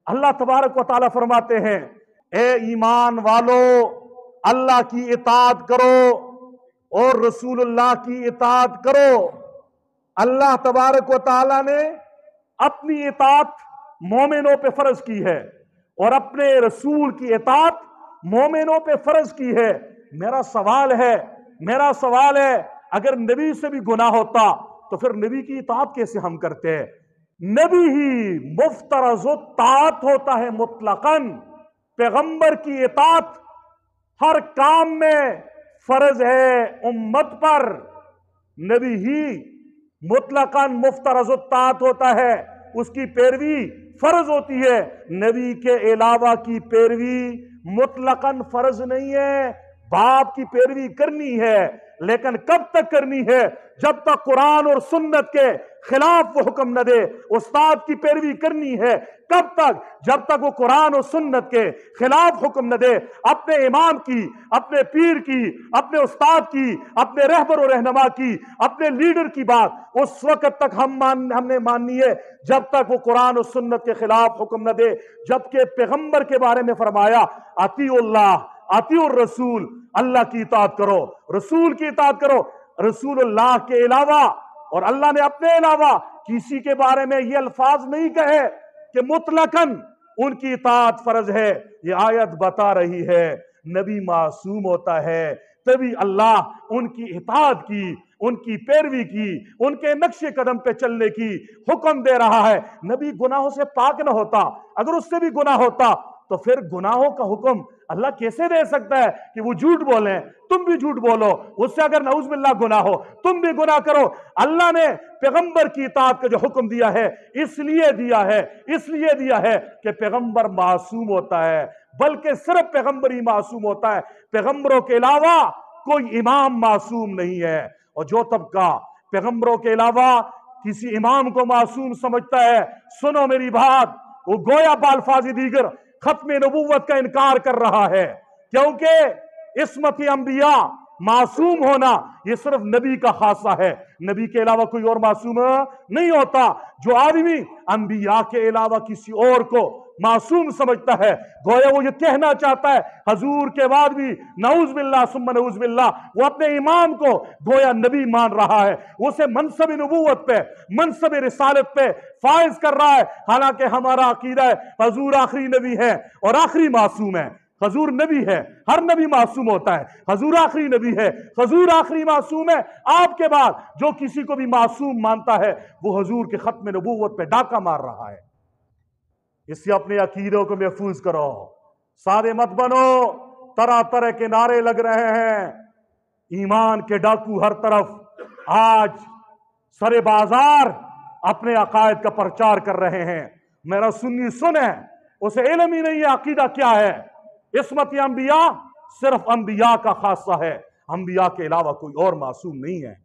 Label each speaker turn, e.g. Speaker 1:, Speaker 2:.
Speaker 1: اللہ तबारक व तआला फरमाते हैं, ए ईमान वालो, अल्लाह की इताअत करो और रसूलुल्लाह की इताअत करो। अल्लाह तबारक व तआला ने अपनी इताअत मोमिनों पे फर्ज की है और अपने रसूल की इताअत मोमिनों पे फर्ज की है। मेरा सवाल है, अगर नबी से भी गुनाह होता तो फिर नबी की इताअत कैसे हम करते हैं? नबी ही मुफ्तरज़ ताअत होता है मुतलकन। पैगंबर की इताअत हर काम में फर्ज है उम्मत पर। नबी ही मुतलकन मुफ्तरज़ ताअत होता है, उसकी पैरवी फर्ज होती है। नबी के अलावा की पैरवी मुतलकन फर्ज नहीं है। बाप की पैरवी करनी है, लेकिन कब तक करनी है? जब तक कुरान और सुन्नत के खिलाफ वो हुक्म न दे। उस्ताद की पैरवी करनी है कब तक? जब तक वो कुरान और सुन्नत के खिलाफ हुक्म न दे। अपने इमाम की, अपने पीर की, अपने उस्ताद की, अपने रहबर और रहनुमा की, अपने लीडर की बात उस वक्त तक हमने माननी है जब तक वो कुरान और सुन्नत के खिलाफ हुक्म न दे। जबकि पैगंबर के बारे में फरमाया, अतीउल्लाह अतीउर रसूल, अल्लाह की इताअत करो, रसूल की इताअत करो। रसूलुल्लाह के अलावा और अल्लाह ने अपने अलावा किसी के बारे में ये अल्फाज नहीं कहे कि मुतलकन उनकी इताअत फर्ज है। ये आयत बता रही है नबी मासूम होता है, तभी अल्लाह उनकी इताअत की, उनकी पैरवी की, उनके नक्शे कदम पे चलने की हुक्म दे रहा है। नबी गुनाहों से पाक न होता, अगर उससे भी गुनाह होता तो फिर गुनाहों का हुक्म अल्लाह कैसे दे सकता है कि वो झूठ बोले? तुम भी झूठ बोलो, उससे अगर नऊज़ बिल्लाह गुनाह हो, तुम भी गुनाह करो। अल्लाह ने पैगंबर की इताअत का जो हुक्म दिया है इसलिए दिया है कि पैगंबर मासूम होता है, बल्कि सिर्फ पैगंबर ही मासूम होता है। पैगंबरों के अलावा कोई इमाम मासूम नहीं है। और जो तबका पैगंबरों के अलावा किसी इमाम को मासूम समझता है, सुनो मेरी बात, वो गोया बाल्फाज़ी दीगर खत्म नबूवत का इनकार कर रहा है, क्योंकि इस्मत अंबिया, मासूम होना ये सिर्फ नबी का खासा है। नबी के अलावा कोई और मासूम नहीं होता। जो आदमी अंबिया के अलावा किसी और को मासूम समझता है, गोया वो ये कहना चाहता है हजूर के बाद भी नऊज़ बिल्लाह सुम्मा नऊज़ बिल्लाह वो अपने इमाम को गोया नबी मान रहा है, उसे मनसब नबूवत पे, मनसब रिसालत पे फाइज कर रहा है। हालांकि हमारा अकीदा है हजूर आखिरी नबी है और आखिरी मासूम है। हजूर नबी है, हर नबी मासूम होता है, हजूर आखिरी नबी है, हजूर आखिरी मासूम है। आपके बाद जो किसी को भी मासूम मानता है वो हजूर के खत्म नबूवत पे डाका मार रहा है। इससे अपने अकीदों को महफूज करो, सादे मत बनो। तरह तरह के नारे लग रहे हैं, ईमान के डाकू हर तरफ आज सरे बाजार अपने अकायद का प्रचार कर रहे हैं। मेरा सुन्नी सुन है, उसे इल्म ही नहीं है अकीदा क्या है। इस्मत अंबिया सिर्फ अंबिया का खासा है, अंबिया के अलावा कोई और मासूम नहीं है।